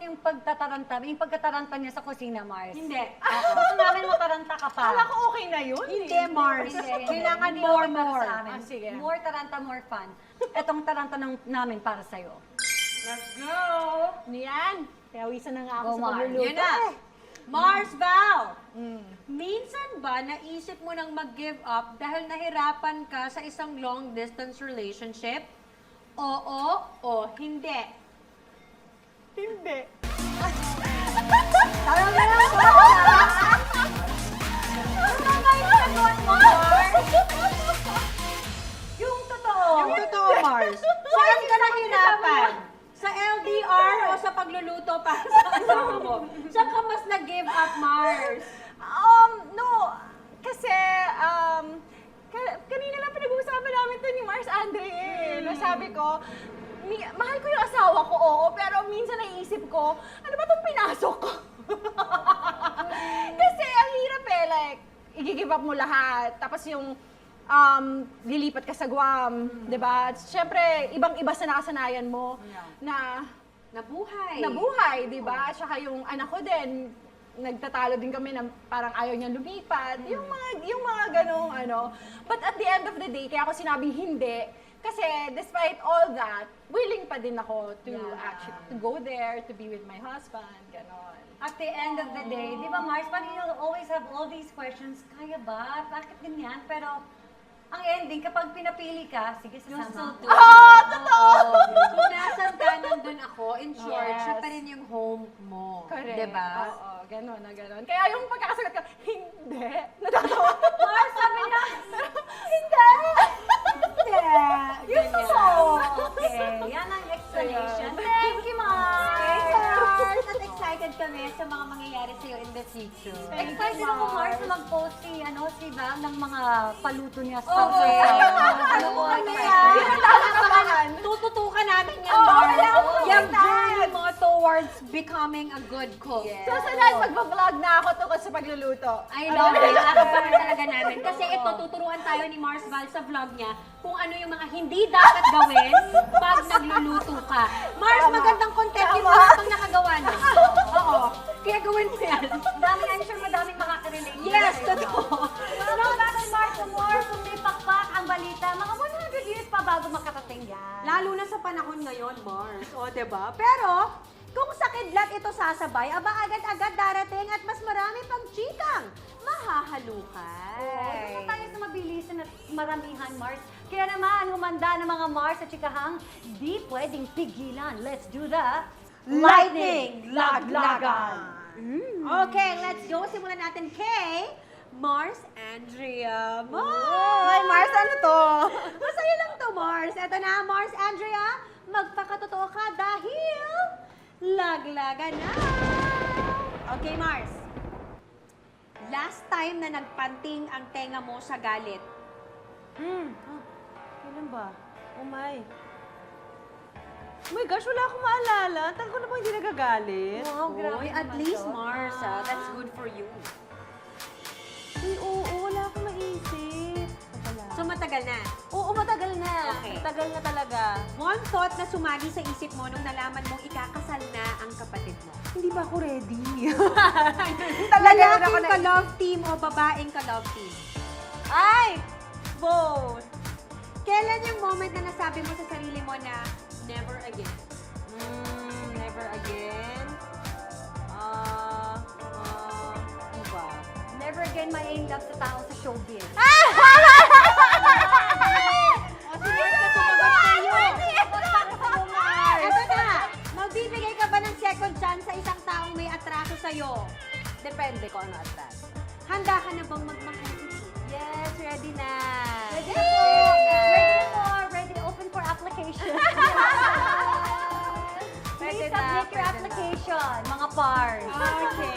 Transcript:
yung pagkataranta niya sa kusina, Mars. Hindi. Gusto namin mataranta ka pa. Kala ko okay na yun. Hindi, Mars. Kailangan Hindi more, okay para more. sa amin. Sige. More taranta, more fun. Etong taranta namin para sa'yo. Let's go! Niyan. Pawisan na nga ako Go, sa Mars. pagluluto. Yun na. Mars Val! Mm. Minsan ba naisip mo nang mag-give up dahil nahirapan ka sa isang long-distance relationship? Oo o hindi? Hindi. Parang na lang po! Ano ba yung sagot mo, Mars? Yung totoo. Yung totoo, Mars. Saan ka nahirapan? Sa LDR o sa pagluluto para sa asawa mo? Saan ka mas nag-give up, Mars? No. Kasi, kanina lang pinag-uusapan namin to ni Mars Andre eh. Nasabi ko, mahal ko yung asawa ko, oo, pero minsan naiisip ko, ano ba itong pinasok ko? Kasi ang hirap eh, like, i-give up mo lahat. Tapos yung lilipat ka sa Guam, di ba? Siyempre, ibang-iba sa nakasanayan mo na Nabuhay. di ba? At saka yung anak ko din, nagtatalo din kami na parang ayaw niya lumipat. Yung mga ganong ano. But at the end of the day, kaya ako sinabing hindi. Kasi despite all that, willing pa din ako to actually to go there, to be with my husband, ganon. At the end of the day, di ba, Mars, parang you'll always have all these questions. Kaya ba? Bakit ganyan? Pero, ang ending, kapag pinapili ka, sige, sasama ako. Totoo! Kung nasan ka, nandun ako. In short, Yes. siya pa rin yung home mo. Correct. Diba? Oo, ganon na ganon. Kaya yung pagkakasagot ko, hindi. Natatawa. Mars, sabi niya, Hindi! hindi. Yung Ganyan. totoo. Okay, yan ang explanation. Thank you, Mars. Mars, at excited kami sa mga mangyayari sa'yo in the future. Excited ako, Mars, na mag-post si Val ng mga paluto niya sa Oo. Ano mo, Ano yan? yan? Tututukan namin yan, Oo, Mars. kailangan mo Yung yan. journey mo towards becoming a good cook. So, sunod, magpa-vlog na ako tungkol sa pagluluto. I love it. Nakapanood talaga namin. Kasi ito, tuturuan tayo ni Mars Val sa vlog niya kung ano yung mga hindi dapat gawin pag nagluluto ka. Mars, magandang content yung lahat pang nakagawa niya. Oo. Kaya gawin mo yan. I'm sure madaming makaka-relate. Yes, totoo. Ano natin, Mars, more kung may pakpak ang balita, mga 100 years pa bago makarating yan. Lalo na sa panahon ngayon, Mars. O, diba? Pero, kung sa kidlat ito sasabay, aba agad-agad darating at mas marami pang chikang mahahalukan. Gusto tayo sa mabilisan at maramihan, Mars. Kaya naman, humanda ng mga Mars at chikahang di pwedeng pigilan. Let's do the Lightning Laglagan! Okay, let's go. Simulan natin kay Mars Andrea. Ay, Mars, ano to? Masaya lang to, Mars. Eto na, Mars Andrea. Magpakatotoo ka dahil laglagan na. Okay, Mars. Last time na nagpanting ang tenga mo sa galit. Kailan ba? Oh my. Oh my gosh, wala akong maalala. Tagal ko na bang hindi nagagalit? Wow, grabe Oy, at naman least, to. Mars, that's good for you. Ay, oo, wala akong maisip. So, matagal na. Oo, matagal na. Okay. Matagal na talaga. One thought na sumagi sa isip mo nung nalaman mong ikakasal na ang kapatid mo. Hindi ba ako ready? Lalaking ka-love team o babaeng ka-love team? Ay! Both. Kailan yung moment na nasabi mo sa sarili mo na never again? Never again. Ano ba? Never again may love sa tao sa showbiz. O si Mars na tumagot sa'yo. Eto na, magbibigay ka ba ng second chance sa isang taong may atraso sa'yo? Depende ko ano atras. Handa ka na bang magmahal? Yes, ready na. Ready open for application. Pwede Please na, submit your pwede na. application, mga pars. Okay.